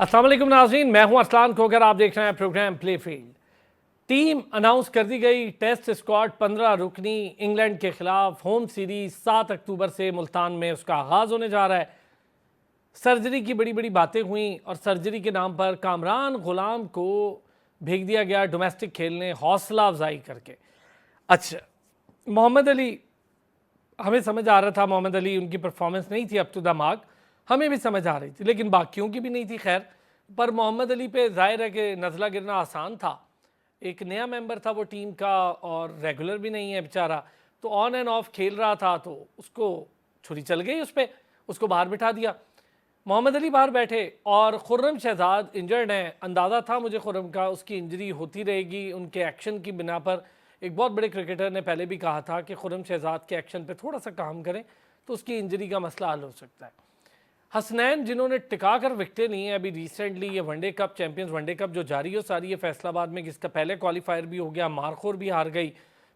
अस्सलाम वालेकुम नाज़रीन, मैं हूं अरसलान खोकर। आप देख रहे हैं program play field. Team announce कर दी गई। टेस्ट स्क्वाड 15 रुकनी इंग्लैंड के खिलाफ होम सीरीज 7 अक्टूबर से मुल्तान में उसका आगाज़ होने जा रहा है। सर्जरी की बड़ी बड़ी बातें हुई और सर्जरी के नाम पर कामरान गुलाम को भेज दिया गया डोमेस्टिक खेलने, हौसला अफजाई करके। अच्छा, मोहम्मद अली, हमें समझ आ रहा था मोहम्मद अली उनकी परफॉर्मेंस नहीं थी अप टू द मार्क, हमें भी समझ आ रही थी, लेकिन बाकियों की भी नहीं थी। खैर, पर मोहम्मद अली पे जाहिर है कि नज़ला गिरना आसान था। एक नया मेंबर था वो टीम का और रेगुलर भी नहीं है बेचारा, तो ऑन एंड ऑफ खेल रहा था, तो उसको छुरी चल गई उस पर, उसको बाहर बिठा दिया। मोहम्मद अली बाहर बैठे और खुर्रम शहजाद इंजर्ड हैं। अंदाज़ा था मुझे खुर्रम का, उसकी इंजरी होती रहेगी उनके एक्शन की बिना पर। एक बहुत बड़े क्रिकेटर ने पहले भी कहा था कि खुर्रम शहजाद के एक्शन पे थोड़ा सा काम करें तो उसकी इंजरी का मसला हल हो सकता है। हसनैन जिन्होंने टिका कर विकटें ली हैं अभी रिसेंटली, ये one day cup, champions one day cup जो जारी हो सारी है फैसलाबाद में, जिसका पहले क्वालिफायर भी हो गया, मारखोर भी हार गई,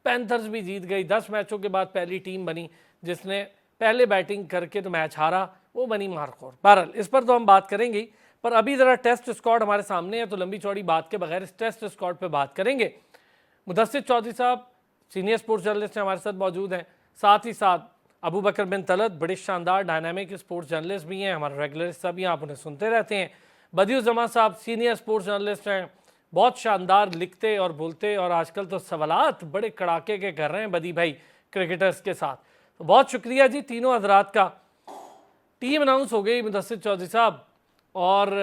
पैंथर्स भी जीत गई। 10 मैचों के बाद पहली टीम बनी जिसने पहले बैटिंग करके तो मैच हारा, वो बनी मारखोर। बहरहाल इस पर तो हम बात करेंगे, पर अभी ज़रा टेस्ट स्क्वाड हमारे सामने है, तो लंबी चौड़ी बात के बगैर इस टेस्ट स्क्वाड पर बात करेंगे। मुदस्सिर चौधरी साहब सीनियर स्पोर्ट्स जर्नलिस्ट हैं, हमारे साथ मौजूद हैं। साथ ही साथ अबू बकर बिन तलत बड़े शानदार डायनामिक स्पोर्ट्स जर्नलिस्ट भी हैं, हमारे रेगुलर हिस्सा भी हैं, आप उन्हें सुनते रहते हैं। बदियुज़्ज़मा साहब सीनियर स्पोर्ट्स जर्नलिस्ट हैं, बहुत शानदार लिखते और बोलते, और आजकल तो सवालात बड़े कड़ाके के कर रहे हैं बदी भाई क्रिकेटर्स के साथ। तो बहुत शुक्रिया जी तीनों हजरात का। टीम अनाउंस हो गई मुदस्सिर चौधरी साहब, और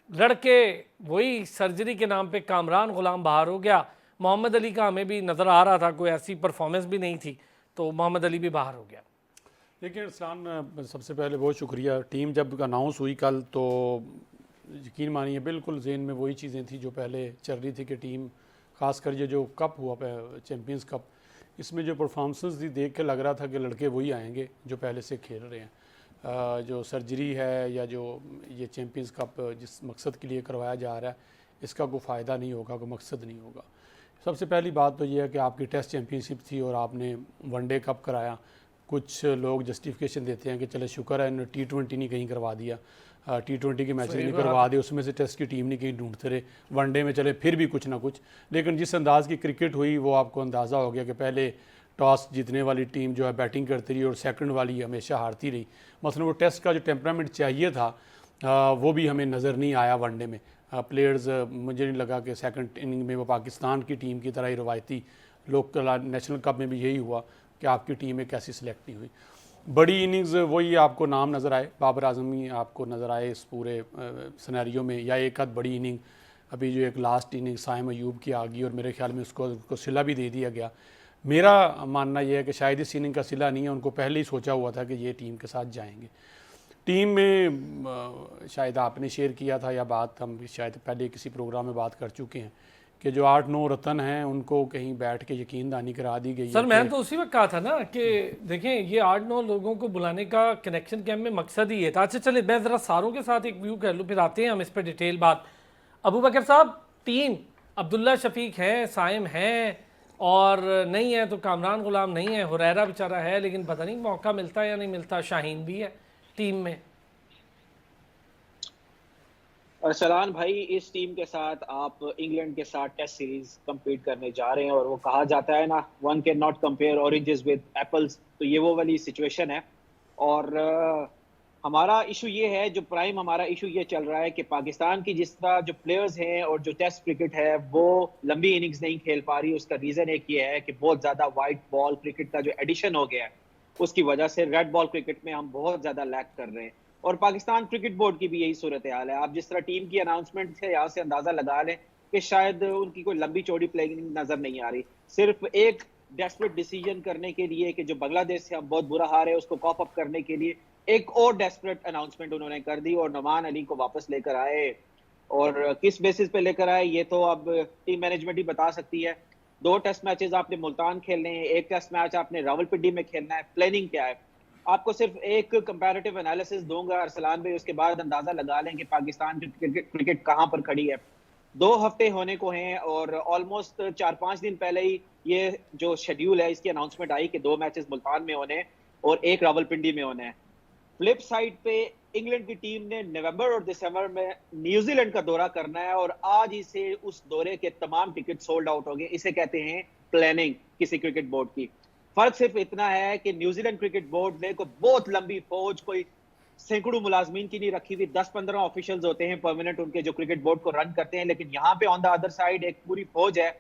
लड़के वही सर्जरी के नाम पे कामरान गुलाम बाहर हो गया। मोहम्मद अली का हमें भी नज़र आ रहा था कोई ऐसी परफॉर्मेंस भी नहीं थी, तो मोहम्मद अली भी बाहर हो गया। देखिए अरसलान, सबसे पहले बहुत शुक्रिया। टीम जब अनाउंस हुई कल तो यकीन मानिए बिल्कुल जेहन में वही चीज़ें थी जो पहले चल रही थी कि टीम, ख़ासकर ये जो कप हुआ चैम्पियंस कप, इसमें जो परफॉर्मेंस थी देख के लग रहा था कि लड़के वही आएंगे जो पहले से खेल रहे हैं। जो सर्जरी है या जो ये चैम्पियंस कप जिस मकसद के लिए करवाया जा रहा है, इसका कोई फ़ायदा नहीं होगा, कोई मकसद नहीं होगा। सबसे पहली बात तो ये है कि आपकी टेस्ट चैम्पियनशिप थी और आपने वनडे कप कराया। कुछ लोग जस्टिफिकेशन देते हैं कि चले शुक्र है इन्होंने T20 नहीं कहीं करवा दिया, T20 के मैच नहीं करवा दिए, उसमें से टेस्ट की टीम नहीं कहीं ढूंढते रहे, वनडे में चले फिर भी कुछ ना कुछ। लेकिन जिस अंदाज़ की क्रिकेट हुई वो आपको अंदाज़ा हो गया कि पहले टॉस जीतने वाली टीम जो है बैटिंग करती रही और सेकंड वाली हमेशा हारती रही। मतलब वो टेस्ट का जो टेम्परामेंट चाहिए था वो भी हमें नज़र नहीं आया वनडे में। प्लेयर्स, मुझे नहीं लगा कि सेकंड इनिंग में वो पाकिस्तान की टीम की तरह ही रवायती लोकल नेशनल कप में भी यही हुआ कि आपकी टीम एक ऐसी सिलेक्ट नहीं हुई। बड़ी इनिंग्स वही आपको नाम नज़र आए, बाबर आजमी आपको नज़र आए इस पूरे सिनेरियो में, या एक आध बड़ी इनिंग अभी जो एक लास्ट इनिंग साइम अयूब की आ गई और मेरे ख्याल में उसको सिला भी दे दिया गया। मेरा मानना यह है कि शायद इस इनिंग का सिला नहीं है, उनको पहले ही सोचा हुआ था कि ये टीम के साथ जाएंगे। टीम में शायद आपने शेयर किया था या बात हम शायद पहले किसी प्रोग्राम में बात कर चुके हैं कि जो 8-9 रतन हैं उनको कहीं बैठ के यकीनदानी करा दी गई। सर मैंने तो उसी वक्त कहा था ना कि देखें ये 8-9 लोगों को बुलाने का कनेक्शन कैंप में मकसद ही है था। अच्छा चले मैं ज़रा सारों के साथ एक व्यू कर लूँ, फिर आते हैं हम इस पर डिटेल बात। अबू बकर साहब, टीम अब्दुल्ला शफीक हैं, साइम हैं, और नहीं है तो कामरान गुलाम नहीं है, हुरैरा बेचारा है, लेकिन पता नहीं मौका मिलता है या नहीं मिलता। शाहीन भी है टीम में। अरसलान भाई, इस टीम के साथ आप इंग्लैंड के साथ टेस्ट सीरीज कंपीट करने जा रहे हैं, और वो कहा जाता है ना, one can not compare oranges with apples, तो ये वो वाली सिचुएशन है। और हमारा इशू ये है, जो प्राइम हमारा इशू ये चल रहा है कि पाकिस्तान की जिस तरह जो प्लेयर्स हैं और जो टेस्ट क्रिकेट है वो लंबी इनिंग्स नहीं खेल पा रही। उसका रीज़न एक ये है कि बहुत ज़्यादा वाइट बॉल क्रिकेट का जो एडिशन हो गया है उसकी वजह से रेड बॉल क्रिकेट में हम बहुत ज़्यादा लैक कर रहे हैं। और पाकिस्तान क्रिकेट बोर्ड की भी यही सूरत हाल है। आप जिस तरह टीम की अनाउंसमेंट से यहाँ से अंदाजा लगा लें कि शायद उनकी कोई लंबी चौड़ी प्लेइंग नजर नहीं आ रही। सिर्फ एक डेस्परेट डिसीजन करने के लिए कि जो बांग्लादेश से हम बहुत बुरा हारे उसको कॉप अप करने के लिए एक और डेस्परेट अनाउंसमेंट उन्होंने कर दी और नुमान अली को वापस लेकर आए। और किस बेसिस पे लेकर आए ये तो अब टीम मैनेजमेंट ही बता सकती है। 2 टेस्ट मैचेस आपने मुल्तान खेलने हैं, 1 टेस्ट मैच आपने रावलपिंडी में खेलना है। प्लानिंग क्या है? आपको सिर्फ एक कंपैरेटिव एनालिसिस दूंगा अरसलान भाई, उसके बाद अंदाजा लगा लें कि पाकिस्तान की क्रिकेट कहां पर खड़ी है। 2 हफ्ते होने को हैं और ऑलमोस्ट 4-5 दिन पहले ही ये जो शेड्यूल है इसकी अनाउंसमेंट आई कि 2 मैचेस मुल्तान में होने और 1 रावलपिंडी में होने हैं। फ्लिप साइड पे इंग्लैंड की टीम ने नवंबर और दिसंबर में न्यूजीलैंड का दौरा करना है और आज ही से उस दौरे के तमाम टिकट सोल्ड आउट हो गए। इसे कहते हैं प्लानिंग किसी क्रिकेट बोर्ड की। फर्क सिर्फ इतना है कि न्यूजीलैंड क्रिकेट बोर्ड ने को बहुत लंबी फौज, कोई सैकड़ों मुलाजमीन की नहीं रखी हुई, 10-15 ऑफिशियल्स होते हैं परमानेंट उनके जो क्रिकेट बोर्ड को रन करते हैं, लेकिन यहाँ पे ऑन द अदर साइड एक पूरी फौज है।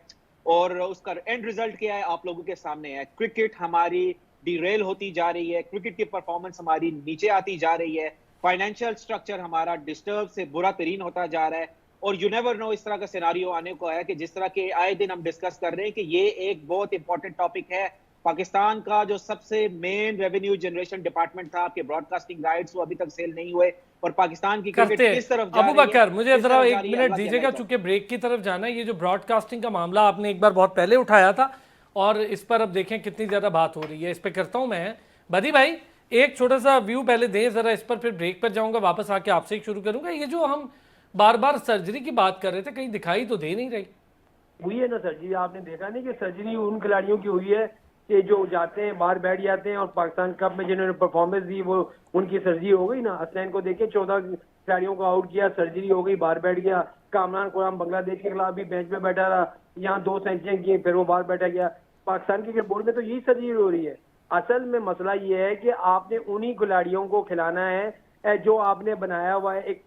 और उसका एंड रिजल्ट क्या है आप लोगों के सामने है। क्रिकेट हमारी डिरेल होती जा रही है, क्रिकेट की परफॉर्मेंस हमारी नीचे आती जा रही है, फाइनेंशियल स्ट्रक्चर हमारा डिस्टर्ब से बुरा तरीन होता जा रहा है। और यू नेवर नो इस तरह का सिनारियो आने को है कि जिस तरह के आए दिन हम डिस्कस कर रहे हैं कि ये एक बहुत इंपॉर्टेंट टॉपिक है। पाकिस्तान का जो सबसे मेन रेवेन्यू जनरेशन डिपार्टमेंट था, आपके ब्रॉडकास्टिंग राइट्स, वो अभी तक सेल नहीं हुए। और पाकिस्तान की क्रिकेट करते किस तरफ जा अबू रही है, बकर, मुझे किस जरा तरफ एक जा रही है, मिनट अल्लाह के दीजिएगा, अल्लाह चूंकि ब्रेक की तरफ जाना है। ये जो ब्रॉडकास्टिंग का मामला आपने एक बार बहुत पहले उठाया था और इस पर अब देखें कितनी ज्यादा बात हो रही है। इस पर करता हूं मैं बदी भाई एक छोटा सा व्यू पहले दें जरा इस पर, फिर ब्रेक पर जाऊंगा, वापस आके आपसे ही शुरू करूंगा। ये जो हम बार बार सर्जरी की बात कर रहे थे, कहीं दिखाई तो दे नहीं रही। हुई है ना सर्जरी, आपने देखा नहीं कि सर्जरी उन खिलाड़ियों की हुई है कि जो जाते हैं बाहर बैठ जाते हैं और पाकिस्तान कप में जिन्होंने परफॉर्मेंस दी वो उनकी सर्जरी हो गई ना। असलैन को देखें 14 खिलाड़ियों को आउट किया, सर्जरी हो गई, बाहर बैठ गया। कामरान कुरान बांग्लादेश के खिलाफ भी बेंच पे बैठा रहा, यहाँ 2 सेंचुरियां की, फिर वो बाहर बैठा गया। पाकिस्तान क्रिकेट बोर्ड में तो यही सर्जरी हो रही है। असल में मसला ये है कि आपने उन्हीं खिलाड़ियों को खिलाना है जो आपने बनाया हुआ है। एक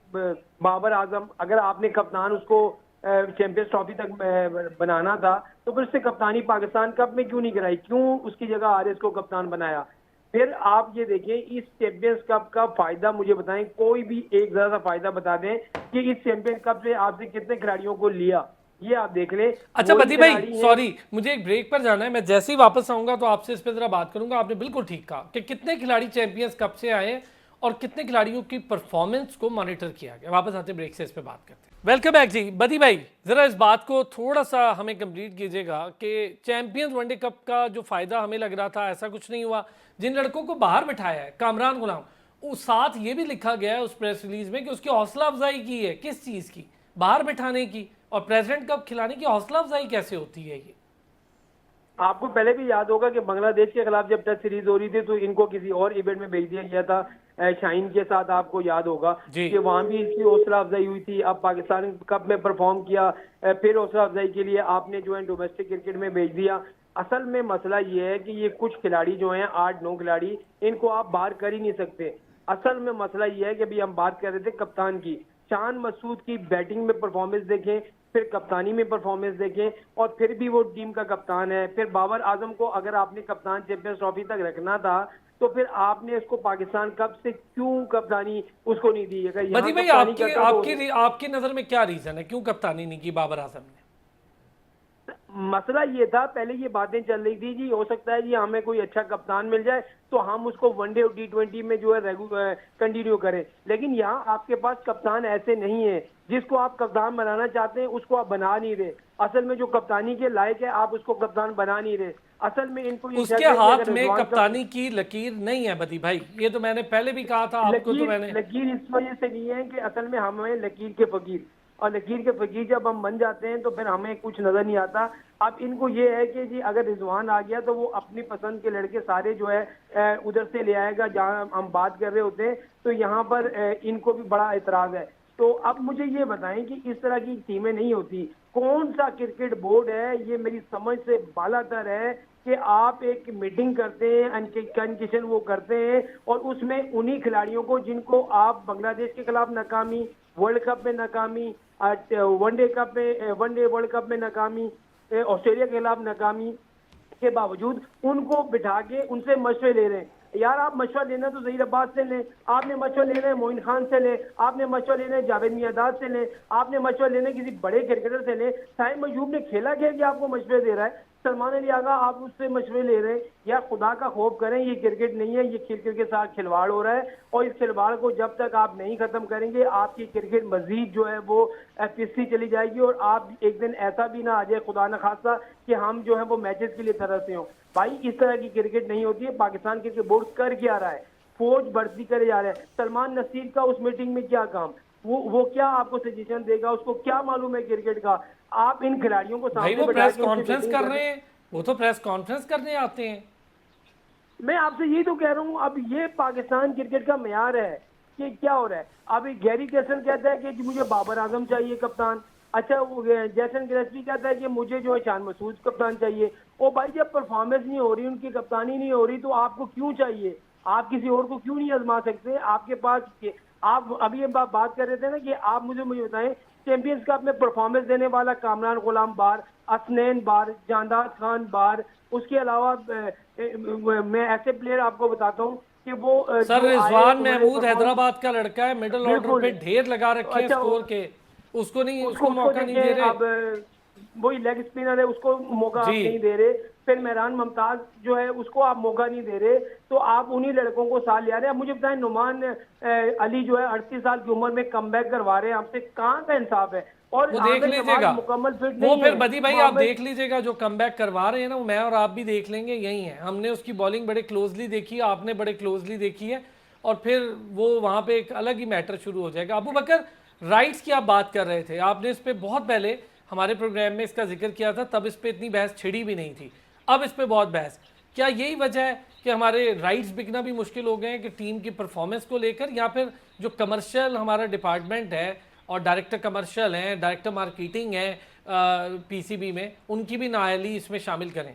बाबर आजम, अगर आपने कप्तान उसको चैंपियंस ट्रॉफी तक बनाना था तो फिर उससे कप्तानी पाकिस्तान कप में क्यों नहीं कराई, क्यों उसकी जगह आरएस को कप्तान बनाया। फिर आप ये देखें इस चैंपियंस कप का फायदा मुझे बताएं, कोई भी एक जरा सा फायदा बता दें कि इस चैंपियंस कप से आपसे कितने खिलाड़ियों को लिया, ये आप देख लें। अच्छा बदी भाई सॉरी, मुझे एक ब्रेक पर जाना है, मैं जैसे ही वापस आऊंगा तो आपसे इस पर जरा बात करूंगा। आपने बिल्कुल ठीक कहा कि कितने खिलाड़ी चैंपियंस कप से आए और कितने खिलाड़ियों की परफॉर्मेंस को मॉनिटर किया गया। वापस आते ब्रेक से इस पे बात करते हैं। वेलकम बैक जी। बदी भाई जरा इस बात को थोड़ा सा हमें कंप्लीट कीजिएगा कि चैंपियंस वनडे कप का जो फायदा हमें लग रहा था ऐसा कुछ नहीं हुआ। जिन लड़कों को बाहर बिठाया है, कामरान गुलाम, उस साथ ये भी लिखा गया है उस प्रेस रिलीज में कि उसकी हौसला अफजाई की है। किस चीज की? बाहर बिठाने की। और प्रेसिडेंट कप खिलाने की हौसला अफजाई कैसे होती है? ये आपको पहले भी याद होगा कि बांग्लादेश के खिलाफ जब टेस्ट सीरीज हो रही थी तो इनको किसी और इवेंट में भेज दिया गया था शाहीन के साथ, आपको याद होगा कि वहां भी इसकी हौसला अफजाई हुई थी। अब पाकिस्तान कप में परफॉर्म किया, फिर हौसला अफजाई के लिए आपने जो है डोमेस्टिक क्रिकेट में भेज दिया। असल में मसला ये है कि ये कुछ खिलाड़ी जो हैं 8-9 खिलाड़ी, इनको आप बाहर कर ही नहीं सकते। असल में मसला ये है कि अभी हम बात कर रहे थे कप्तान की, शान मसूद की बैटिंग में परफॉर्मेंस देखें, फिर कप्तानी में परफॉर्मेंस देखें, और फिर भी वो टीम का कप्तान है। फिर बाबर आजम को अगर आपने कप्तान चैंपियंस ट्रॉफी तक रखना था तो फिर आपने उसको पाकिस्तान कप से क्यों कप्तानी उसको नहीं दी? बदी भाई आपकी नजर में क्या रीजन है, क्यों कप्तानी नहीं की बाबर आजम ने? मसला ये था, पहले ये बातें चल रही थी जी हो सकता है जी हमें कोई अच्छा कप्तान मिल जाए तो हम उसको वनडे और T20 में जो है कंटिन्यू करें। लेकिन यहाँ आपके पास कप्तान ऐसे नहीं है, जिसको आप कप्तान बनाना चाहते हैं उसको आप बना नहीं रहे। असल में जो कप्तानी के लायक है आप उसको कप्तान बना नहीं रहे। असल में इनको उसके हाथ में कप्तानी की लकीर नहीं है बदी भाई, ये तो मैंने पहले भी कहा था आपको। तो मैंने लकीर इस वजह से नहीं है कि असल में हमें लकीर के फकीर, और लकीर के फकीर जब हम बन जाते हैं तो फिर हमें कुछ नजर नहीं आता। अब इनको ये है कि जी अगर रिजवान आ गया तो वो अपनी पसंद के लड़के सारे जो है उधर से ले आएगा जहां हम बात कर रहे होते हैं, तो यहाँ पर इनको भी बड़ा एतराज है। तो अब मुझे ये बताएं कि इस तरह की टीमें नहीं होती। कौन सा क्रिकेट बोर्ड है, ये मेरी समझ से बालातर है कि आप एक मीटिंग करते हैं, कन्किशन वो करते हैं और उसमें उन्हीं खिलाड़ियों को जिनको आप बांग्लादेश के खिलाफ नाकामी, वर्ल्ड कप में नाकामी, वनडे वर्ल्ड कप में नाकामी, ऑस्ट्रेलिया के खिलाफ नाकामी के बावजूद उनको बिठा के उनसे मशवरे ले रहे हैं। यार आप मशवरा लेना तो ज़हीर अब्बास से लें, आपने मशवरा लेना है मोइन खान से लें, आपने मशवरा लेना है जावेद मियादाद से लें, आपने मशवरा लेना है किसी बड़े क्रिकेटर से लें। साहिब मयूब ने खेला खेल के आपको मशवरे दे रहा है, सलमान अली आगा आप उससे मशवरे ले रहे हैं। या खुदा का खौफ करें, ये क्रिकेट नहीं है, ये क्रिकेट के साथ खिलवाड़ हो रहा है और इस खिलवाड़ को जब तक आप नहीं खत्म करेंगे आपकी क्रिकेट मजीद जो है वो पिछली चली जाएगी और आप एक दिन ऐसा भी ना आ जाए खुदा न खासा कि हम जो है वो मैचेस के लिए तरसते हो। भाई इस तरह की क्रिकेट नहीं होती है। पाकिस्तान क्रिकेट बोर्ड कर क्या रहा है? फौज भर्ती करे जा रहा है। सलमान नसीर का उस मीटिंग में क्या काम, वो क्या आपको सजेशन देगा, उसको क्या मालूम है क्रिकेट का? आप इन खिलाड़ियों को सामने वो प्रेस कॉन्फ्रेंस कर रहे हैं, वो तो प्रेस कॉन्फ्रेंस करने आते हैं। मैं आपसे यही तो कह रहा हूँ, अब ये पाकिस्तान क्रिकेट का मेयार है कि क्या हो रहा है। अभी गैरी कैसन कहता है कि मुझे बाबर आजम चाहिए कप्तान, अच्छा वो जैसन गिलस्पी कहता है कि मुझे जो है शान मसूद कप्तान चाहिए। ओ भाई जब परफॉर्मेंस नहीं हो रही, उनकी कप्तानी नहीं हो रही, तो आपको क्यों चाहिए? आप किसी और को क्यों नहीं आजमा सकते? आपके पास आप अभी ये बात कर रहे थे ना कि आप मुझे बताएं, चैंपियंस कप में परफॉर्मेंस देने वाला कामरान गुलाम बार, असनैन बार, जानदाद खान बार, उसके अलावा मैं ऐसे प्लेयर आपको बताता हूँ कि वो सर जो आए रिजवान उन्होंने महमूद perform- हैदराबाद का लड़का है, मिडिल ऑर्डर बिल्कुल। पे ढेर लगा रखे हैं अच्छा, स्कोर के, उसको नहीं, उसको उसको मौका नहीं दे देखें। रहे। अब वही लेग स्पिनर है, उसको मौका आप जी। नहीं दे रहे। फिर मेहरान मुमताज जो है उसको आप मौका नहीं दे रहे, तो आप उन्हीं लड़कों को साथ ले आ रहे हैं। अब मुझे बताएं, नुमान अली जो है 38 साल की उम्र में कमबैक करवा रहे हैं, आपसे कहाँ का इंसाफ है? और वो देख आमिर लीजिएगा, नवाज मुकम्मल फिट वो नहीं फिर है। बदी भाई आप मोहम्मद- देख लीजिएगा, जो कमबैक करवा रहे हैं ना, वो मैं और आप भी देख लेंगे, यही है। हमने उसकी बॉलिंग बड़े क्लोजली देखी है, आपने बड़े क्लोजली देखी है, और फिर वो वहां पे एक अलग ही मैटर शुरू हो जाएगा। अबू बकर, राइट्स की आप बात कर रहे थे, आपने इस पे बहुत पहले हमारे प्रोग्राम में इसका जिक्र किया था, तब इस पे इतनी बहस छिड़ी भी नहीं थी, अब इस पे बहुत बहस। क्या यही वजह है कि हमारे राइट्स बिकना भी मुश्किल हो गए हैं कि टीम की परफॉर्मेंस को लेकर, या फिर जो कमर्शियल हमारा डिपार्टमेंट है और डायरेक्टर कमर्शियल हैं, डायरेक्टर मार्केटिंग है पीसीबी में, उनकी भी नाअहली इसमें शामिल करें?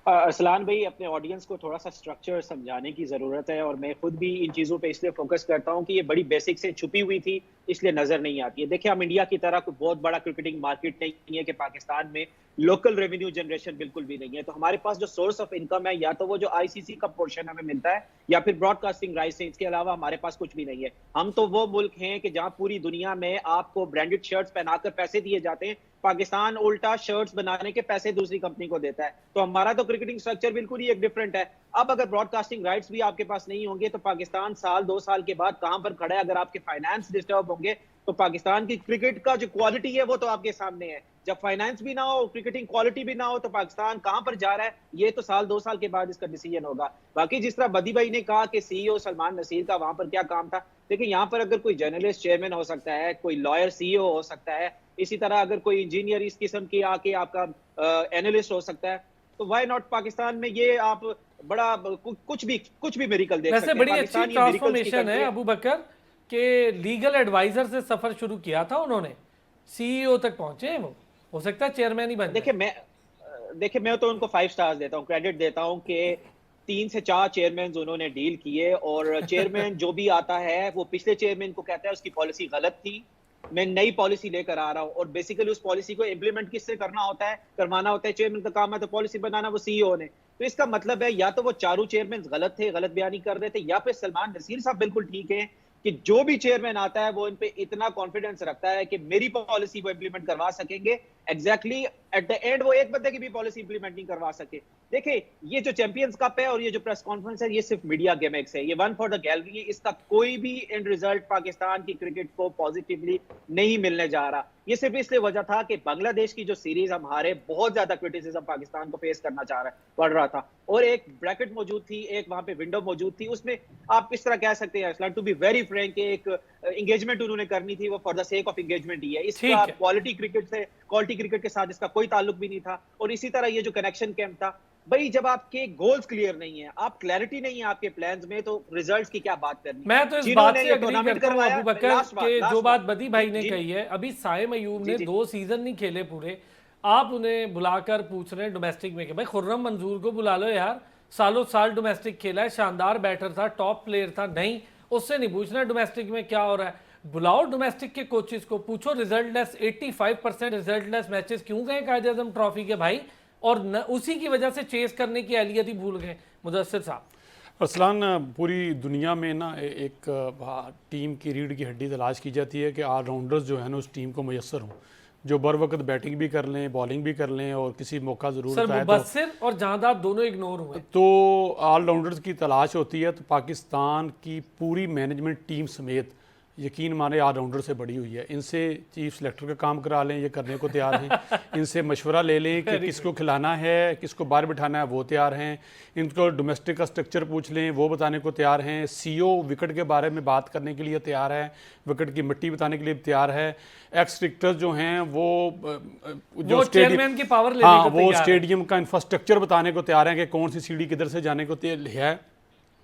अरसलान भाई, अपने ऑडियंस को थोड़ा सा स्ट्रक्चर समझाने की ज़रूरत है, और मैं खुद भी इन चीज़ों पे इसलिए फोकस करता हूँ कि ये बड़ी बेसिक से छुपी हुई थी, इसलिए नज़र नहीं आती है। देखिए, हम इंडिया की तरह कोई बहुत बड़ा क्रिकेटिंग मार्केट नहीं है कि पाकिस्तान में लोकल रेवेन्यू जनरेशन बिल्कुल भी नहीं है। तो हमारे पास जो सोर्स ऑफ इनकम है, या तो वो जो आईसीसी का पोर्शन हमें मिलता है, या फिर ब्रॉडकास्टिंग राइट्स है। इसके अलावा हमारे पास कुछ भी नहीं है। हम तो वो मुल्क हैं कि जहां पूरी दुनिया में आपको ब्रांडेड शर्ट्स पहनाकर पैसे दिए जाते हैं, पाकिस्तान उल्टा शर्ट्स बनाने के पैसे दूसरी कंपनी को देता है। तो हमारा तो क्रिकेटिंग स्ट्रक्चर बिल्कुल ही एक डिफरेंट है। अब अगर ब्रॉडकास्टिंग राइट्स भी आपके पास नहीं होंगे, तो पाकिस्तान साल 2 साल के बाद कहां पर खड़ा है? अगर आपके फाइनेंस डिस्टर्ब होंगे, तो पाकिस्तान की क्रिकेट का जो क्वालिटी है वो तो आपके सामने है। जब फाइनेंस भी ना हो, क्रिकेटिंग क्वालिटी भी ना हो, तो पाकिस्तान कहां पर जा रहा है, ये तो साल 2 साल के बाद इसका डिसीजन होगा। बाकी जिस तरह बदी भाई ने कहा कि सीईओ सलमान नसीर का वहां पर क्या काम था, देखिए यहाँ पर अगर कोई जर्नलिस्ट चेयरमैन हो सकता है, कोई लॉयर सीईओ हो सकता है, इसी तरह अगर कोई इंजीनियर इस किस्म की आके आपका एनालिस्ट हो सकता है, तो व्हाई नॉट पाकिस्तान में ये आप बड़ा कुछ भी मेरिकल देख सकते वैसे हैं। बड़ी अच्छी पाकिस्तान ये miracles की ट्रांसफॉर्मेशन country है अबू बकर के लीगल एडवाइजर से सफर शुरू किया था उन्होंने, सीईओ तक पहुंचे हैं वो, हो सकता है चेयरमैन ही बन जाए। देखिए मैं तो उनको 5 स्टार्स देता हूँ, क्रेडिट देता हूँ कि 3 से 4 चेयरमैन उन्होंने डील किए, और चेयरमैन जो भी आता है वो पिछले चेयरमैन को कहता है उसकी पॉलिसी गलत थी, मैं नई पॉलिसी लेकर आ रहा हूँ। और बेसिकली उस पॉलिसी को इम्प्लीमेंट किससे करना होता है, करवाना होता है, चेयरमैन का काम है। तो पॉलिसी बनाना वो सीईओ ने। तो इसका मतलब है या तो वो चारों चेयरमैन गलत थे, गलत बयानी कर रहे थे, या फिर सलमान नसीर साहब बिल्कुल ठीक है कि जो भी चेयरमैन आता है वो इन पे इतना कॉन्फिडेंस रखता है कि मेरी पॉलिसी वो इंप्लीमेंट करवा सकेंगे। एग्जैक्टली एट द एंड वो एक बंदे की भी पॉलिसी इंप्लीमेंट नहीं करवा सके। देखिए, ये जो चैंपियंस कप है और ये जो प्रेस कॉन्फ्रेंस है, ये सिर्फ मीडिया गिमिक्स है, ये वन फॉर द गैलरी है। इसका कोई भी एंड रिजल्ट पाकिस्तान की क्रिकेट को पॉजिटिवली नहीं मिलने जा रहा। ये सिर्फ इसलिए वजह था कि बांग्लादेश की जो सीरीज हम हारे, बहुत ज्यादा क्रिटिसिज्म पाकिस्तान को फेस करना पड़ रहा था, और एक ब्रैकेट मौजूद थी, एक वहां पे विंडो मौजूद थी, उसमें आप इस तरह कह सकते हैं टू बी वेरी फ्रैंक, एक एंगेजमेंट उन्होंने करनी थी, वो for the sake of engagement ही है। इसका क्वालिटी क्रिकेट के साथ इसका कोई ताल्लुक भी नहीं था। और इसी तरह ये जो कनेक्शन कैंप था, भाई जब आपके गोल्स क्लियर नहीं है, आप क्लैरिटी नहीं है आपके प्लान्स में, तो रिजल्ट्स की क्या बात करनी। मैं तो इस बात से एग्री करता हूं अबू बकर के जो बात बदी भाई ने कही है। अभी साइम अयूब ने 2 सीजन नहीं खेले पूरे, आप उन्हें बुलाकर पूछ रहे हैं डोमेस्टिक में कि भाई खुर्रम मंजूर को बुला लो यार, सालों साल डोमेस्टिक खेला है, शानदार बैटर था, टॉप प्लेयर था, नहीं उससे नहीं पूछना डोमेस्टिक में क्या हो रहा है। बुलाओ डोमेस्टिक के कोचेस को, पूछो रिजल्टलेस 85% रिजल्टलेस मैचेस क्यों गए कायदे आजम ट्रॉफी के भाई, और उसी की वजह से चेस करने की अहलियत ही भूल गए। मुदस्सिर साहब, अरसलान, पूरी दुनिया में ना एक टीम की रीढ़ की हड्डी तलाश की जाती है कि ऑलराउंडर्स जो है ना उस टीम को मैसर हों, जो बर वक्त बैटिंग भी कर लें, बॉलिंग भी कर लें, और किसी मौका ज़रूर सर मुबस्सिर और जहांदार दोनों इग्नोर हुए, तो ऑलराउंडर्स की तलाश होती है। तो पाकिस्तान की पूरी मैनेजमेंट टीम समेत यकीन माने ऑलराउंडर से बड़ी हुई है। इनसे चीफ सेलेक्टर का काम करा लें, ये करने को तैयार हैं। इनसे मशवरा ले लें कि किसको खिलाना है, किसको बाहर बिठाना है, वो तैयार हैं। इनको डोमेस्टिक का स्ट्रक्चर पूछ लें, वो बताने को तैयार हैं। सीईओ विकेट के बारे में बात करने के लिए तैयार है, विकेट की मिट्टी बताने के लिए तैयार है। एक्स क्रिकेटर्स जो हैं वो जो चेयरमैन की पावर लेने हाँ, वो स्टेडियम का इंफ्रास्ट्रक्चर बताने को तैयार हैं कि कौन सी सीढ़ी किधर से जाने को है।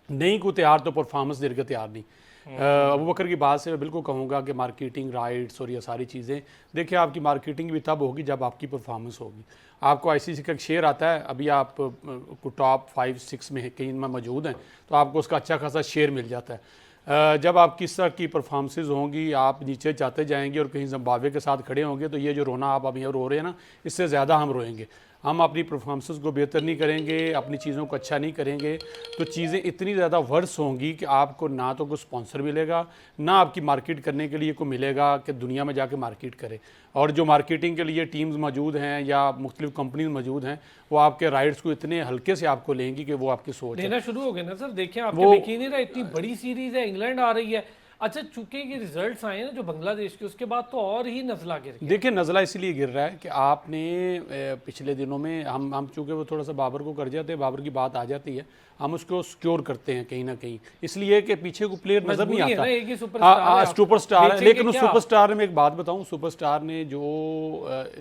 नहीं को तैयार तो परफॉर्मेंस देने का तैयार नहीं। अबू बकर की बात से मैं बिल्कुल कहूँगा कि मार्केटिंग राइट्स और ये सारी चीज़ें, देखिए आपकी मार्केटिंग भी तब होगी जब आपकी परफॉर्मेंस होगी। आपको आईसीसी का एक शेयर आता है, अभी आप को टॉप 5-6 में कहीं में मौजूद हैं तो आपको उसका अच्छा खासा शेयर मिल जाता है। जब आपकी इस तरह की परफॉर्मेंसेज होंगी, आप नीचे जाते जाएंगे और कहीं जिम्बाब्वे के साथ खड़े होंगे, तो ये जो रोना आप अभी रो रहे हैं ना, इससे ज़्यादा हम रोएंगे। हम अपनी परफॉर्मेंसेस को बेहतर नहीं करेंगे, अपनी चीज़ों को अच्छा नहीं करेंगे, तो चीज़ें इतनी ज़्यादा वर्स होंगी कि आपको ना तो कोई स्पॉन्सर मिलेगा, ना आपकी मार्केट करने के लिए कोई मिलेगा कि दुनिया में जाके मार्केट करे। और जो मार्केटिंग के लिए टीम्स मौजूद हैं या मुख्तलिफ कंपनीज मौजूद हैं, वो आपके राइट्स को इतने हल्के से आपको लेंगी कि वो आपकी सोच लेना शुरू हो गए ना सर। देखिए आपके बिक ही नहीं रहा, इतनी बड़ी सीरीज है, इंग्लैंड आ रही है। अच्छा, चूंकि ये रिजल्ट्स आए ना जो बांग्लादेश के, उसके बाद तो और ही नजला गिर गया। देखिए नज़ला इसलिए गिर रहा है कि आपने पिछले दिनों में हम चूँकि वो थोड़ा सा बाबर को कर जाते हैं, बाबर की बात आ जाती है, हम उसको सिक्योर करते हैं कहीं ना कहीं, इसलिए कि पीछे को प्लेयर नज़र नहीं आता। एक ही सुपरस्टार है, लेकिन उस सुपरस्टार ने, मैं एक बात बताऊं, सुपरस्टार ने जो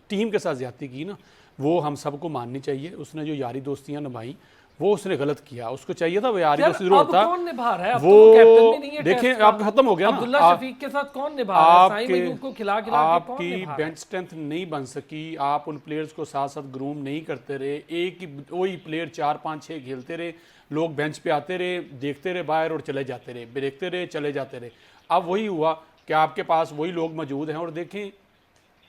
टीम के साथ ज्यादती की ना, वो हम सबको माननी चाहिए। उसने जो यारी दोस्तियां निभाई वो उसने गलत किया, उसको चाहिए था वो यारी दोस्ती जरूर होता। कौन निभा रहा है? अब वो कैप्टन भी नहीं है। देखिए आपका खत्म हो गया ना, अब्दुल्ला शफीक के साथ कौन निभा रहा है? साईं मयूब को खिला के आपकी बेंच स्ट्रेंथ नहीं बन सकी, आप उन प्लेयर्स को साथ साथ ग्रूम नहीं करते रहे, एक ही वही प्लेयर 4-5-6 खेलते रहे, लोग बेंच पे आते रहे, देखते रहे बाहर और चले जाते रहे, देखते रहे चले जाते रहे। अब वही हुआ कि आपके पास वही लोग मौजूद हैं। और देखें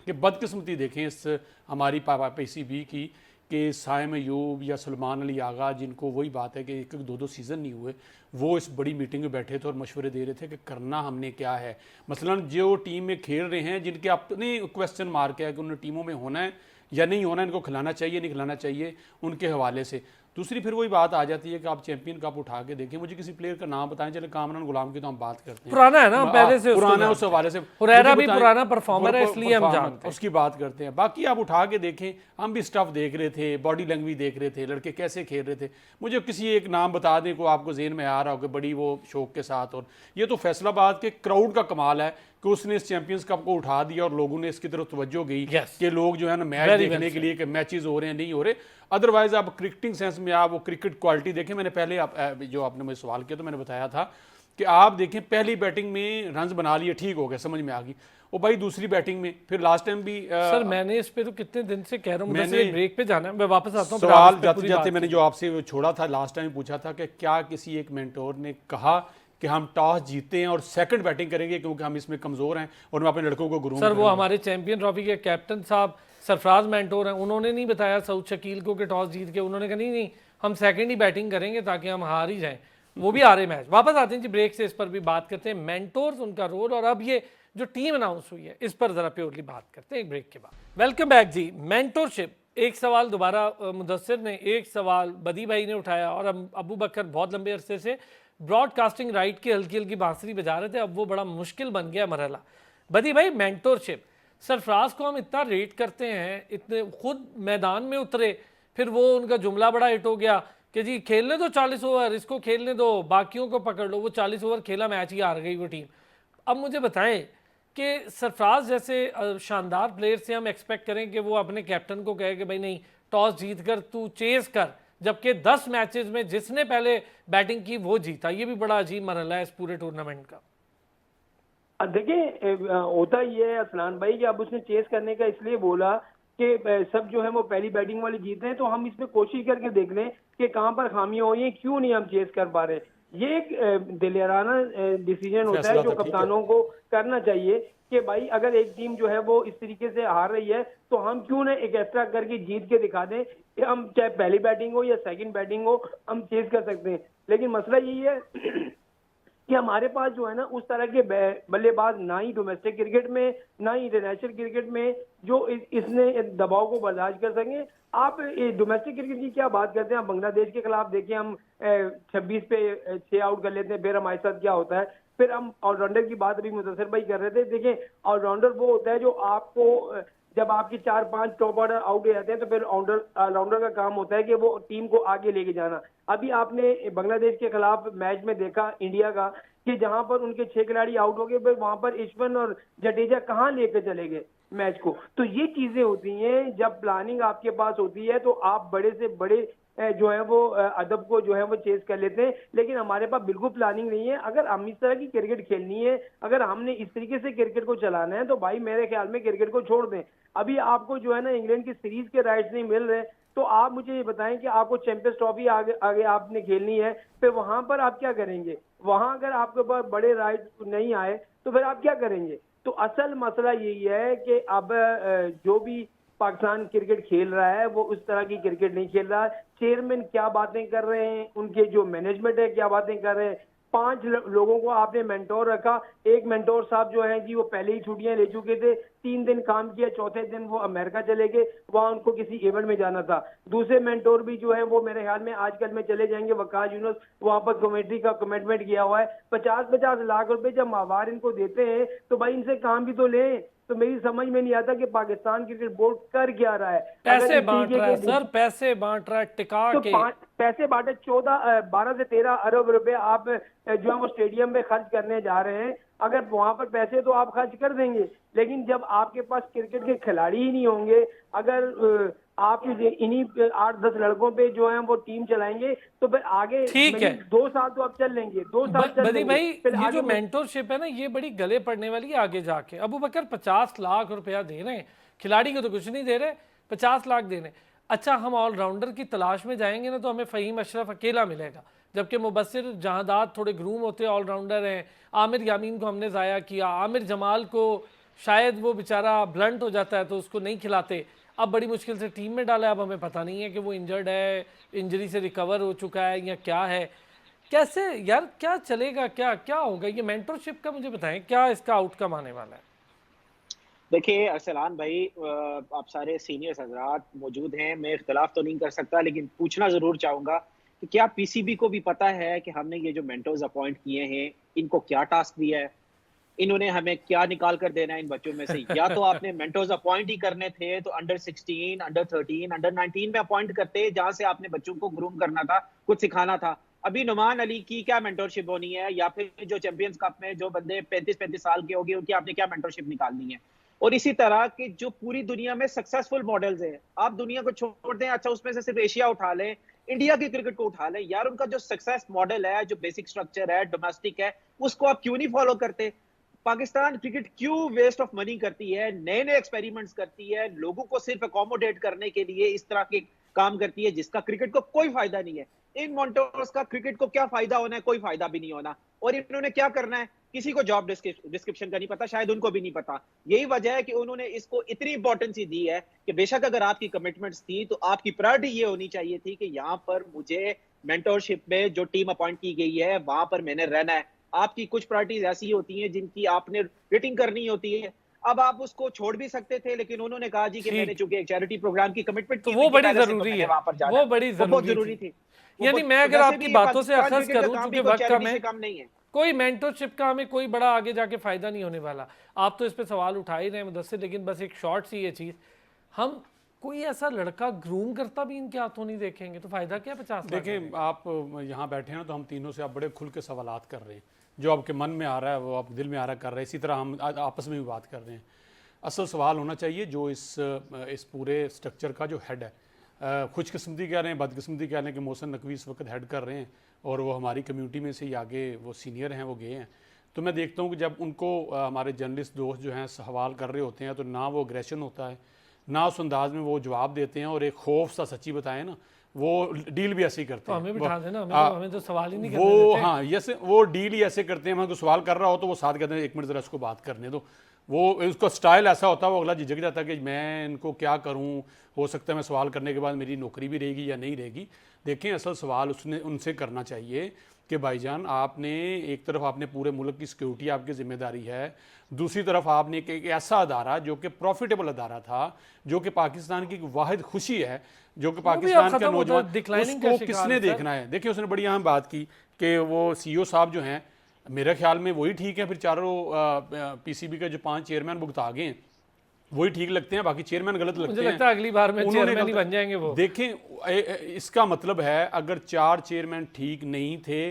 कि बदकिस्मती देखें इस हमारी PCB की कि साईं मयूब या सलमान अली आगा, जिनको वही बात है कि 1-2 सीज़न नहीं हुए, वो इस बड़ी मीटिंग में बैठे थे और मशवरे दे रहे थे कि करना हमने क्या है। मसलन जो टीम में खेल रहे हैं, जिनके अपने क्वेश्चन मार्क है कि उन टीमों में होना है या नहीं होना, इनको खिलाना चाहिए नहीं खिलाना चाहिए, उनके हवाले से। दूसरी फिर वही बात आ जाती है कि आप चैंपियन कप उठा के देखें, मुझे किसी प्लेयर का नाम बताएं। चले कामरान गुलाम की तो हम बात करते हैं, पुराना है ना, पहले से पुराना है, उस हवाले से हुरैरा भी पुराना परफॉर्मर है, इसलिए हम जानते हैं, उसकी बात करते हैं। बाकी आप उठा के देखें, हम भी स्टफ देख रहे थे, बॉडी लैंग्वेज देख रहे थे, लड़के कैसे खेल रहे थे। मुझे किसी एक नाम बता दें को आपको जेहन में आ रहा हो कि बड़ी वो शौक के साथ। और ये तो फैसलाबाद के क्राउड का कमाल है कि उसने इस चैंपियंस कप को उठा दिया और लोगों ने इसकी तरफ तवज्जो गई कि लोग जो है ना मैच देखने के लिए कि मैचेस हो रहे हैं नहीं हो रहे। अदरवाइज आप क्रिकेटिंग सेंस में आप वो क्रिकेट क्वालिटी देखें। मैंने पहले जो आपने मुझे सवाल किया तो मैंने बताया था कि आप देखें पहली बैटिंग में रन्स बना लिए, ठीक हो गया, समझ में आ गई। और भाई दूसरी बैटिंग में फिर लास्ट टाइम भी सर मैंने इस पे तो कितने दिन से कह रहा हूं, मैंने ब्रेक पे जाना है, मैं वापस आता हूं। सवाल जाते जाते मैंने जो आपसे छोड़ा था लास्ट टाइम पूछा था कि क्या किसी एक मेंटोर ने कहा कि हम टॉस जीते हैं और सेकंड बैटिंग करेंगे क्योंकि हम इसमें कमजोर हैं और हम अपने लड़कों को ग्रूम सर वो हमारे चैंपियन ट्रॉफी के कैप्टन साहब सरफराज मेंटोर हैं, उन्होंने नहीं बताया सऊद शकील को कि टॉस जीत के उन्होंने कहा नहीं हम सेकंड ही बैटिंग करेंगे ताकि हम हार ही जाएं, वो भी हारे मैच। वापस आते हैं जी ब्रेक से, इस पर भी बात करते हैं, मेंटोर्स, उनका रोल, और अब ये जो टीम अनाउंस हुई है इस पर जरा प्योरली बात करते हैं एक ब्रेक के बाद। वेलकम बैक जी। मेंटोरशिप, एक सवाल दोबारा मुदस्सिर ने, एक सवाल बदी भाई ने उठाया और अबू बकर बहुत लंबे अरसे से ब्रॉडकास्टिंग राइट की हल्की हल्की बांसुरी बजा रहे थे, अब वो बड़ा मुश्किल बन गया मरहला। बदी भाई मेंटोरशिप, सरफराज को हम इतना रेट करते हैं, इतने खुद मैदान में उतरे, फिर वो उनका जुमला बड़ा हिट हो गया कि जी खेलने दो 40 ओवर, इसको खेलने दो, बाकियों को पकड़ लो। वो 40 ओवर खेला, मैच ही हार गई वो टीम। अब मुझे बताएं कि सरफराज जैसे शानदार प्लेयर से हम एक्सपेक्ट करें कि वो अपने कैप्टन को कहे कि भाई नहीं टॉस जीत कर तू चेस कर, जबकि 10 मैचेस में जिसने पहले बैटिंग की वो जीता। ये भी बड़ा अजीब मरहला है इस पूरे टूर्नामेंट का। देखिए होता ये है असलान भाई कि अब उसने चेस करने का इसलिए बोला कि सब जो है वो पहली बैटिंग वाले जीते हैं, तो हम इसमें कोशिश करके देख लें कि कहाँ पर खामियां हुई हैं, क्यों नहीं हम चेस कर पा रहे। ये एक दिलेराना डिसीजन होता है जो कप्तानों को करना चाहिए कि भाई अगर एक टीम जो है वो इस तरीके से हार रही है तो हम क्यों ना एक एक्स्ट्रा करके जीत के दिखा दें कि हम चाहे पहली बैटिंग हो या सेकंड बैटिंग हो हम चेस कर सकते हैं। लेकिन मसला यही है कि हमारे पास जो है ना उस तरह के बल्लेबाज ना ही डोमेस्टिक क्रिकेट में ना ही इंटरनेशनल क्रिकेट में जो इसने दबाव को बर्दाश्त कर सकें। आप डोमेस्टिक क्रिकेट की क्या बात करते हैं, आप बांग्लादेश के खिलाफ देखिए हम 26 पे 6 आउट कर लेते हैं, फिर हमारे साथ क्या होता है। फिर हम ऑलराउंडर की बात अभी मुदस्सिर भाई कर रहे थे, देखिए ऑलराउंडर वो होता है जो आपको जब आपके 4-5 टॉप ऑर्डर आउट हो जाते हैं तो फिर ऑलराउंडर का काम होता है कि वो टीम को आगे लेके जाना। अभी आपने बांग्लादेश के खिलाफ मैच में देखा इंडिया का कि जहां पर उनके 6 खिलाड़ी आउट हो गए, फिर वहां पर ईश्वन और जडेजा कहां लेकर चले गए मैच को। तो ये चीजें होती हैं, जब प्लानिंग आपके पास होती है तो आप बड़े से बड़े जो है वो अदब को जो है वो चेस कर लेते हैं, लेकिन हमारे पास बिल्कुल प्लानिंग नहीं है। अगर हम इस तरह की क्रिकेट खेलनी है, अगर हमने इस तरीके से क्रिकेट को चलाना है, तो भाई मेरे ख्याल में क्रिकेट को छोड़ दें। अभी आपको जो है ना इंग्लैंड की सीरीज के राइट्स नहीं मिल रहे, तो आप मुझे ये बताएं कि आपको चैंपियंस ट्रॉफी आगे आगे आपने खेलनी है, फिर वहां पर आप क्या करेंगे? वहां अगर आपके पास बड़े राइट नहीं आए तो फिर आप क्या करेंगे? तो असल मसला यही है कि अब जो भी पाकिस्तान क्रिकेट खेल रहा है वो उस तरह की क्रिकेट नहीं खेल रहा है। चेयरमैन क्या बातें कर रहे हैं, उनके जो मैनेजमेंट है क्या बातें कर रहे हैं। 5 लोगों को आपने मेंटोर रखा, एक मेंटोर साहब जो हैं जी वो पहले ही छुट्टियां ले चुके थे, 3 दिन काम किया, चौथे दिन वो अमेरिका चले गए, वहां उनको किसी इवेंट में जाना था। दूसरे मेंटोर भी जो है वो मेरे ख्याल में आजकल में चले जाएंगे, वकास यूनुस, वहां पर कमेटी का कमिटमेंट किया हुआ है। 50-50 लाख रुपए जब माहवार इनको देते हैं तो भाई इनसे काम भी तो लें। तो मेरी समझ में नहीं आता कि पाकिस्तान क्रिकेट बोर्ड कर क्या रहा है। पैसे बांट रहा है सर, पैसे बांट रहा है टिका तो के। पैसे बांटे 12 से 13 अरब रुपए आप जो है वो स्टेडियम में खर्च करने जा रहे हैं। अगर वहां पर पैसे तो आप खर्च कर देंगे, लेकिन जब आपके पास क्रिकेट के खिलाड़ी ही नहीं होंगे, अगर आप इन्हीं 8-10 लड़कों पे जो है वो टीम चलाएंगे तो फिर आगे ठीक है, 2 साल तो आप चल लेंगे, 2 साल चल बदी लेंगे। भाई, फिर ये आगे जो मेंटोरशिप है ना, ये बड़ी गले पड़ने वाली है आगे जाके। अबू बकर 50 लाख रुपया दे रहे हैं, खिलाड़ी को तो कुछ नहीं दे रहे, 50 लाख दे रहे हैं। अच्छा, हम ऑलराउंडर की तलाश में जाएंगे ना तो हमें फ़हीम अशरफ अकेला मिलेगा, जबकि मुबस्सिर जहादात थोड़े ग्रूम होते ऑलराउंडर हैं। आमिर यामीन को हमने ज़ाया किया, आमिर जमाल को शायद वो बेचारा ब्लंट हो जाता है तो उसको नहीं खिलाते, अब बड़ी मुश्किल से टीम में डाला है। अब हमें पता नहीं है कि वो इंजर्ड है, इंजरी से रिकवर हो चुका है या क्या है। कैसे यार, क्या चलेगा, क्या क्या होगा? ये मेंटरशिप का मुझे बताएं, क्या इसका आउटकम आने वाला है? देखिए अरसलान भाई, आप सारे सीनियर हजरात मौजूद हैं, मैं इख्तलाफ तो नहीं कर सकता, लेकिन पूछना ज़रूर चाहूँगा कि क्या पीसीबी को भी पता है कि हमने ये जो मेंटर्स अपॉइंट किए हैं इनको क्या टास्क दिया है, इन्होंने हमें क्या निकाल कर देना है इन बच्चों में से? या तो आपने मेंटर्स अपॉइंट ही करने थे तो अंडर 16, अंडर 13, अंडर 19 में अपॉइंट करते, जहां से आपने बच्चों को ग्रूम करना था, कुछ सिखाना था। अभी नुमान अली की क्या मेंटरशिप होनी है, या फिर जो चैंपियंस कप में जो बंदे 35-35 साल के होंगे उनकी आपने क्या मेंटरशिप निकालनी है? और इसी तरह के जो पूरी दुनिया में सक्सेसफुल मॉडल्स हैं, आप दुनिया को छोड़ दें, अच्छा उसमें से सिर्फ एशिया उठा लें, इंडिया की क्रिकेट को उठा लें, यार उनका जो सक्सेस मॉडल है, जो बेसिक स्ट्रक्चर है, डोमेस्टिक है, उसको आप क्यों नहीं फॉलो करते? पाकिस्तान क्रिकेट क्यों वेस्ट ऑफ मनी करती है, नए नए एक्सपेरिमेंट्स करती है, लोगों को सिर्फ अकोमोडेट करने के लिए इस तरह के काम करती है जिसका क्रिकेट को कोई फायदा नहीं है। इन मॉन्टोर्स का क्रिकेट को क्या फायदा होना है? कोई फायदा भी नहीं होना। और इन्होंने क्या करना है, किसी को जॉब डिस्क्रिप्शन का नहीं पता, शायद उनको भी नहीं पता। यही वजह है कि उन्होंने इसको इतनी इंपॉर्टेंस ही दी है कि बेशक अगर आपकी कमिटमेंट्स थी तो आपकी प्रायोरिटी ये होनी चाहिए थी कि यहाँ पर मुझे मेंटोरशिप में जो टीम अपॉइंट की गई है वहां पर मैंने रहना है। आपकी कुछ प्रायोरिटीज ऐसी होती हैं जिनकी आपने रेटिंग करनी होती है। अब आप उसको छोड़ भी सकते थे, लेकिन उन्होंने कहा जी कि मैंने चूंकि एक चैरिटी प्रोग्राम की कमिटमेंट तो की वो बड़ी तो जरूरी है, वहां पर जाना वो बड़ी बहुत जरूरी थी। यानी मैं अगर आपकी बातों से अखज़ करूं, चूंकि वक्त कम है, काम नहीं है, कोई मेंटरशिप का हमें कोई बड़ा आगे जाके फायदा नहीं होने वाला। आप तो इस पे सवाल उठा ही रहे हैं मुदस्सिर, लेकिन बस एक शॉर्ट सी ये चीज, हम कोई ऐसा लड़का ग्रूम करता भी इनके हाथों नहीं देखेंगे तो फायदा क्या? 50 देखें, आप यहाँ बैठे हैं ना तो हम तीनों से आप बड़े खुल के सवालात कर रहे हैं, जो आपके मन में आ रहा है वो आप दिल में आ रहा कर रहे हैं, इसी तरह हम आपस में भी बात कर रहे हैं। असल सवाल होना चाहिए जो इस पूरे स्ट्रक्चर का जो हेड है, खुशकिस्मती कह रहे हैं, बदकिस्मती कह रहे हैं कि मोहसिन नकवी इस वक्त हेड कर रहे हैं और वो हमारी कम्यूनिटी में से ही आगे वो सीनियर हैं, वो गए हैं। तो मैं देखता हूँ कि जब उनको हमारे जर्नलिस्ट दोस्त जो हैं सवाल कर रहे होते हैं तो ना वो अग्रेशन होता है, ना उस अंदाज में वो जवाब देते हैं, और एक खौफ सा सच्ची बताएं ना वो डील भी ऐसे ही करते तो हैं। हमें बिठा देना, हमें तो सवाल ही नहीं करने वो देते। हाँ जैसे वो डील ही ऐसे करते हैं, कोई सवाल कर रहा हो तो वो साथ कहते हैं 1 मिनट ज़रा इसको बात करने दो। वो उसका स्टाइल ऐसा होता है, वो अगला झिझक जाता है कि मैं इनको क्या करूं, हो सकता है मैं सवाल करने के बाद मेरी नौकरी भी रहेगी या नहीं रहेगी। देखें, असल सवाल उसने उनसे करना चाहिए कि भाईजान आपने एक तरफ आपने पूरे मुल्क की सिक्योरिटी आपकी जिम्मेदारी है, दूसरी तरफ आपने एक ऐसा अदारा जो कि प्रॉफिटेबल अदारा था, जो कि पाकिस्तान की वाहिद खुशी है, जो कि पाकिस्तान का नौजवान, उसको किसने देखना है? देखिए, उसने बड़ी अहम बात की कि वो सीईओ साहब जो हैं, मेरे ख्याल में वही ठीक है, फिर चारों पीसीबी के जो 5 चेयरमैन भुगता गए हैं वही ठीक लगते हैं, बाकी चेयरमैन गलत लगते हैं। मुझे लगता है अगली बार में चेयरमैन ही बन जाएंगे वो। देखें, इसका मतलब है अगर 4 चेयरमैन ठीक नहीं थे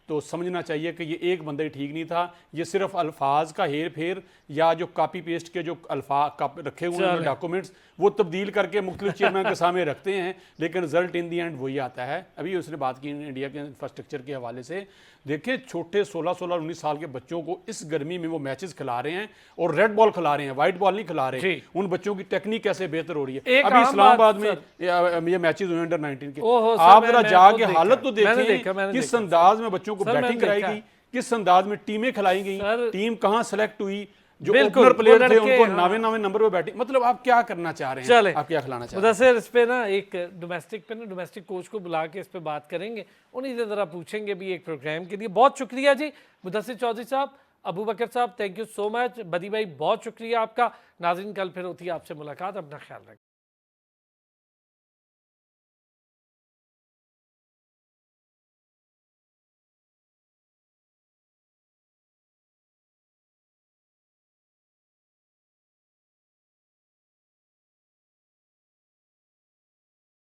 तो समझना चाहिए कि ये एक बंदा ही ठीक नहीं था, ये सिर्फ अल्फाज का हेर फेर या जो कॉपी पेस्ट के जो अल्फाज रखे हुए हैं डॉक्यूमेंट्स वो तब्दील करके मुख्तलिफ चेयरमैन के सामने रखते हैं, लेकिन रिजल्ट इन दी एंड वही आता है। अभी उसने बात की इंडिया के इंफ्रास्ट्रक्चर के हवाले से, देखिए छोटे 16-19 साल के बच्चों को इस गर्मी में वो मैचेस खिला रहे हैं और रेड बॉल खिला रहे हैं, व्हाइट बॉल नहीं खिला रहे। उन बच्चों की टेक्निक कैसे बेहतर हो रही है। अभी इस्लामाबाद में ये मैचेस हुए अंडर 19 के, आप जरा जाके हालत तो देखें किस अंदाज में बच्चों को बैटिंग कराई गई, किस अंदाज में टीमें खिलाई गई, टीम कहां सेलेक्ट हुई, जो ओपनर प्लेयर थे उनको नावे नंबर पे बैटिंग, मतलब आप क्या करना चाह रहे हैं, आप क्या खिलाना चाह रहे हैं। मुदस्सिर, इस पे ना एक डोमेस्टिक कोच को बुला के इस पे बात करेंगे, उन्हीं से जरा पूछेंगे भी एक प्रोग्राम के लिए। बहुत शुक्रिया जी मुदस्सिर चौधरी साहब, अबू बकर साहब, थैंक यू सो मच। बदी भाई बहुत शुक्रिया आपका। नाज़रीन, कल फिर होती है आपसे मुलाकात, अपना ख्याल रखें।